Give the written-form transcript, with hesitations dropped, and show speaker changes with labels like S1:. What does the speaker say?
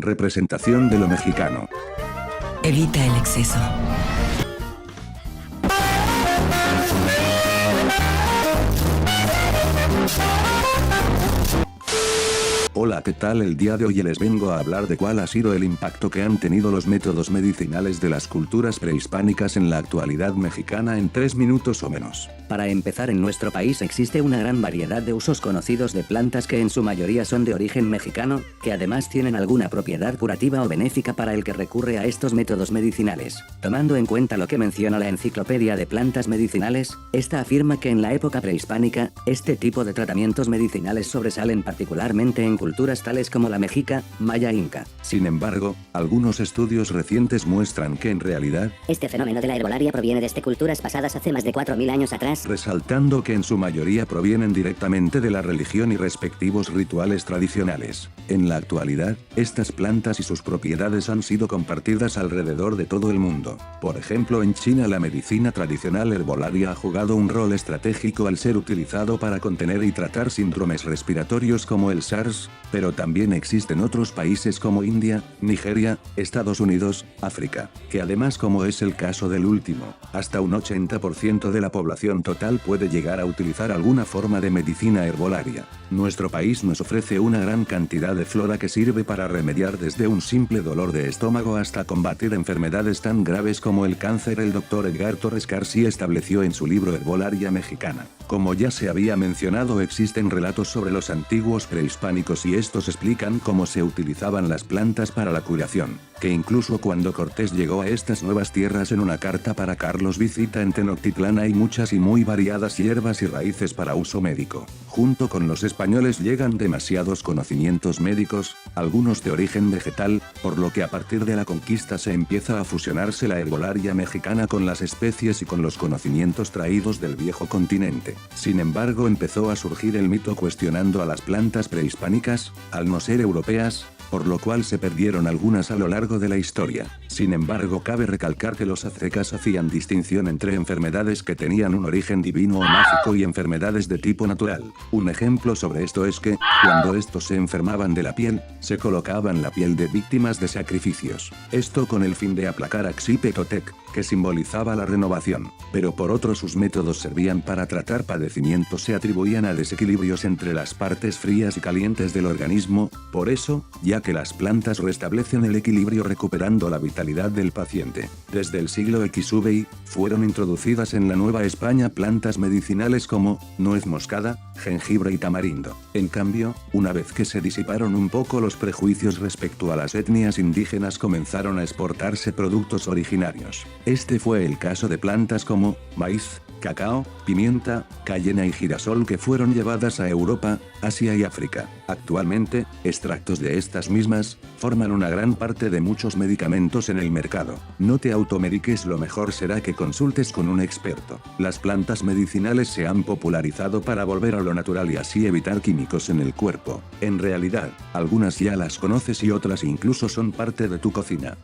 S1: Representación de lo mexicano.
S2: Evita el exceso.
S1: Hola, ¿qué tal? El día de hoy les vengo a hablar de cuál ha sido el impacto que han tenido los métodos medicinales de las culturas prehispánicas en la actualidad mexicana en 3 minutos o menos.
S3: Para empezar, en nuestro país existe una gran variedad de usos conocidos de plantas que en su mayoría son de origen mexicano, que además tienen alguna propiedad curativa o benéfica para el que recurre a estos métodos medicinales. Tomando en cuenta lo que menciona la Enciclopedia de Plantas Medicinales, esta afirma que en la época prehispánica, este tipo de tratamientos medicinales sobresalen particularmente en culturas tales como la mexica, maya, inca.
S1: Sin embargo, algunos estudios recientes muestran que en realidad,
S4: este fenómeno de la herbolaria proviene desde culturas pasadas hace más de 4000 años atrás,
S1: resaltando que en su mayoría provienen directamente de la religión y respectivos rituales tradicionales. En la actualidad, estas plantas y sus propiedades han sido compartidas alrededor de todo el mundo. Por ejemplo, en China la medicina tradicional herbolaria ha jugado un rol estratégico al ser utilizado para contener y tratar síndromes respiratorios como el SARS, pero también existen otros países como India, Nigeria, Estados Unidos, África, que además, como es el caso del último, hasta un 80% de la población total puede llegar a utilizar alguna forma de medicina herbolaria. Nuestro país nos ofrece una gran cantidad de flora que sirve para remediar desde un simple dolor de estómago hasta combatir enfermedades tan graves como el cáncer. El Dr. Edgar Torres García estableció en su libro Herbolaria Mexicana. Como ya se había mencionado, existen relatos sobre los antiguos prehispánicos y estos explican cómo se utilizaban las plantas para la curación, que incluso cuando Cortés llegó a estas nuevas tierras en una carta para Carlos Visita en Tenochtitlán hay muchas y muy variadas hierbas y raíces para uso médico. Junto con los españoles llegan demasiados conocimientos médicos, algunos de origen vegetal, por lo que a partir de la conquista se empieza a fusionarse la herbolaria mexicana con las especies y con los conocimientos traídos del viejo continente. Sin embargo, empezó a surgir el mito cuestionando a las plantas prehispánicas, al no ser europeas, por lo cual se perdieron algunas a lo largo de la historia. Sin embargo, cabe recalcar que los aztecas hacían distinción entre enfermedades que tenían un origen divino o mágico y enfermedades de tipo natural. Un ejemplo sobre esto es que, cuando estos se enfermaban de la piel, se colocaban la piel de víctimas de sacrificios. Esto con el fin de aplacar a Xipetotec, que simbolizaba la renovación. Pero por otro, sus métodos servían para tratar padecimientos, se atribuían a desequilibrios entre las partes frías y calientes del organismo. Por eso, ya que las plantas restablecen el equilibrio recuperando la vitalidad del paciente. Desde el siglo XV, fueron introducidas en la Nueva España plantas medicinales como nuez moscada, jengibre y tamarindo. En cambio, una vez que se disiparon un poco los prejuicios respecto a las etnias indígenas, comenzaron a exportarse productos originarios. Este fue el caso de plantas como maíz, cacao, pimienta, cayena y girasol que fueron llevadas a Europa, Asia y África. Actualmente, extractos de estas mismas forman una gran parte de muchos medicamentos en el mercado. No te automediques, lo mejor será que consultes con un experto. Las plantas medicinales se han popularizado para volver a lo natural y así evitar químicos en el cuerpo. En realidad, algunas ya las conoces y otras incluso son parte de tu cocina.